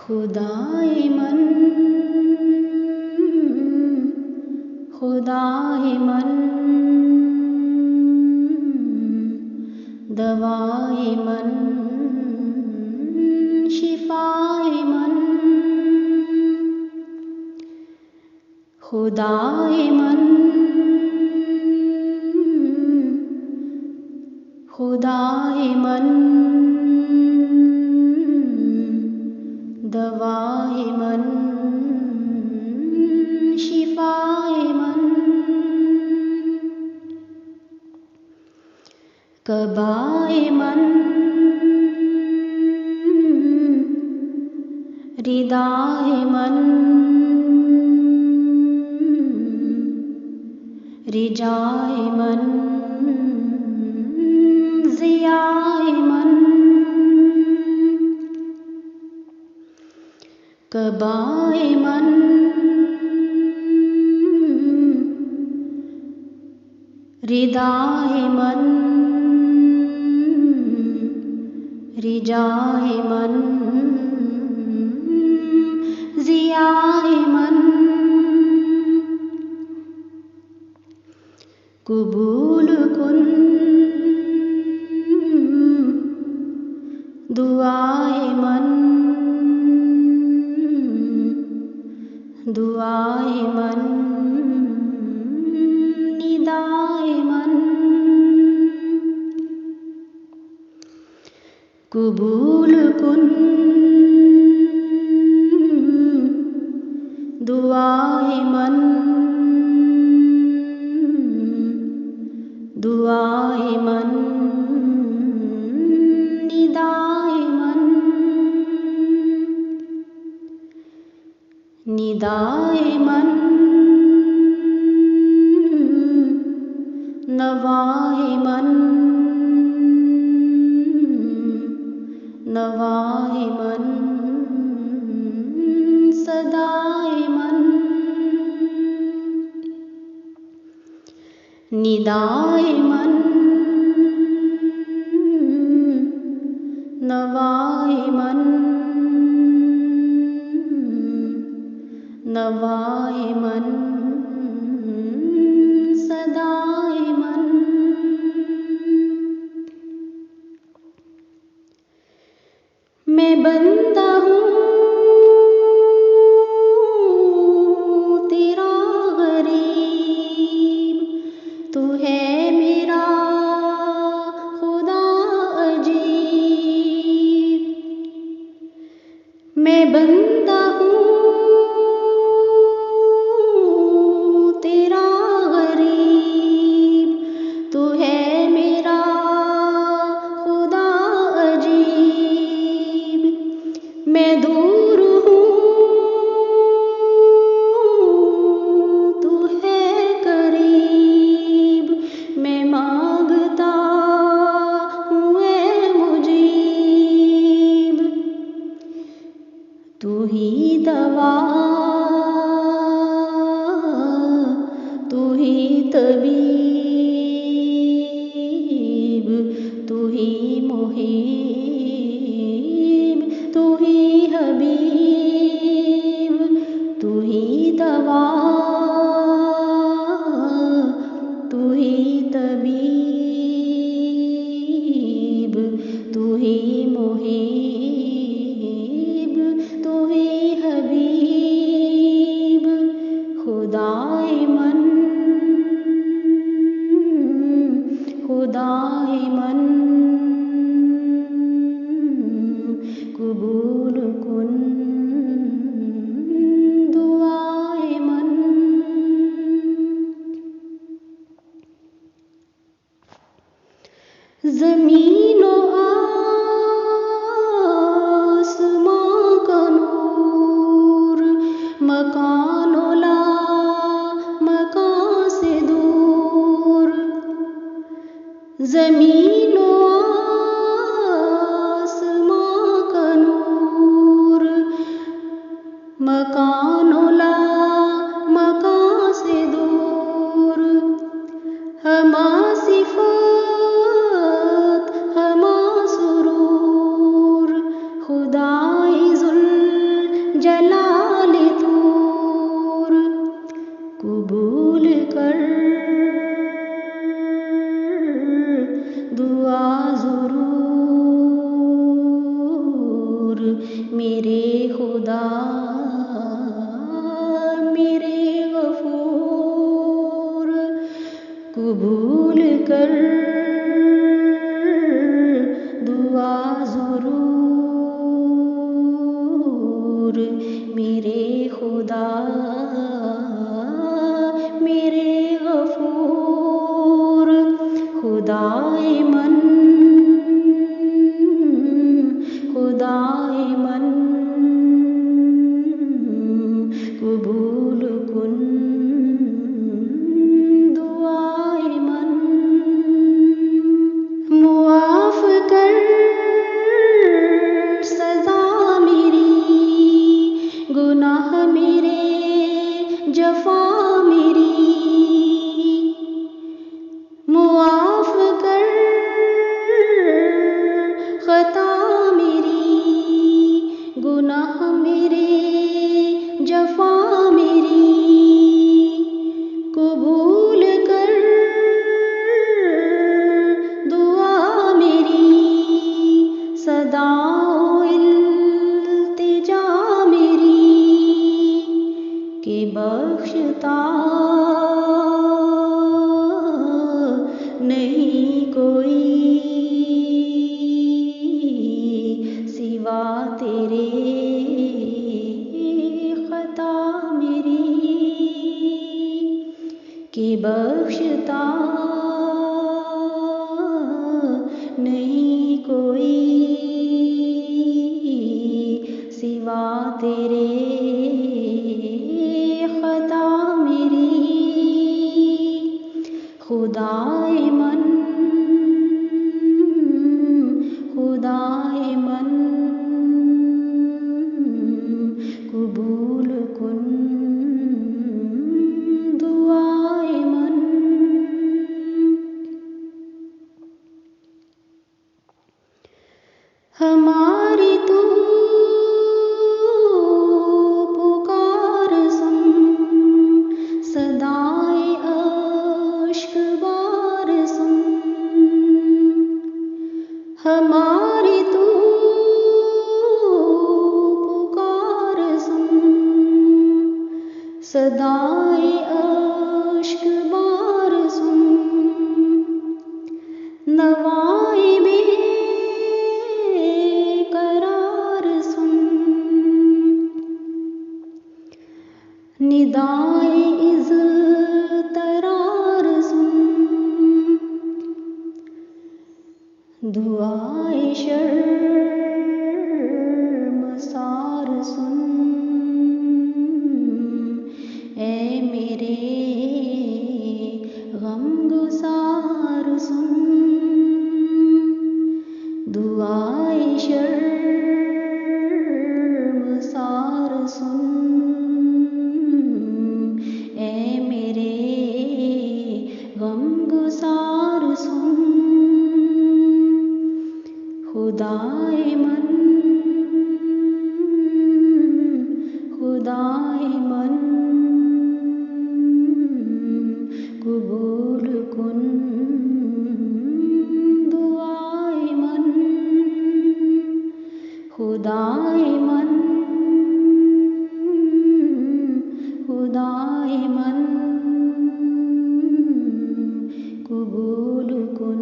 खुदाए मन, खुदाए मन, दवाए मन, शिफाए मन। खुदाए मन, खुदाए मन, दवाए मन, शिफाए मन। कबाए मन, रिदाए मन, रिजाए मन, जियाए मन। कबाए मन, रिदाए मन, रिजाए मन, जियाए मन। कबूल कुन दुआए मन, दुआए मन, निदाए मन। कबूल कुन दुआए मन, दुआए मन, निदाए मन। निदाए मन, नवाए मन, नवाए मन, सदाए मन। निदाए मन, नवाए मन, नवाए मन, सदाए मन। मैं बंदा हूँ तेरा गरीब, तू है मेरा खुदा अजीब। मैं बंदा हूँ तेरा गरीब, तू है मेरा खुदा अजीब। मैं दूर हूँ तू है करीब, मैं मांगता हूँ ऐ मुजीब। तू ही दवा, तू ही तबीब, तू ही मुहीब, तू ही हबीब। तू ही दवा, तू ही तबीब, तू ही मुहीब, तू ही हबीब। खुदाए मन, मेरे खुदा मेरे गफूर, कबूल कर दुआ ज़रूर। मेरे खुदा मेरे गफूर, खुदाए मन खुदाए मन, कबूल कुन दुआए मन। मुआफ कर सज़ा मेरी, गुनाह मेरे जफ़ा मेरी, मुआफ कर ख़ता मेरी, गुनाह मेरे जफ़ा मेरी, कबूल कर दुआ मेरी, सदाओ इल्तिजा मेरी, के बख्शता नहीं कोई सिवा तेरे, ख़ता मेरी, के बख्शता नहीं कोई सिवा तेरे, ख़ता मेरी। खुदाए मन खुदाए मन, कबूल कुन दुआए मन। हमारी तू पुकार सुन, सदाए अश्क बार सुन। हमारी तू पुकार सुन, सदाए अश्क बार सुन। नवाए बेकरार सुन, निदाए इज़्तरार सुन। दुआए शर्मसार सुन, ए मेरे गमगुसार सुन। दुआए शर्मसार सुन, ए मेरे गमगुसार सुन। खुदाए मन खुदाए मन, कबूल कुन दुआए मन। खुदाए मन खुदाए मन, कबूल कुन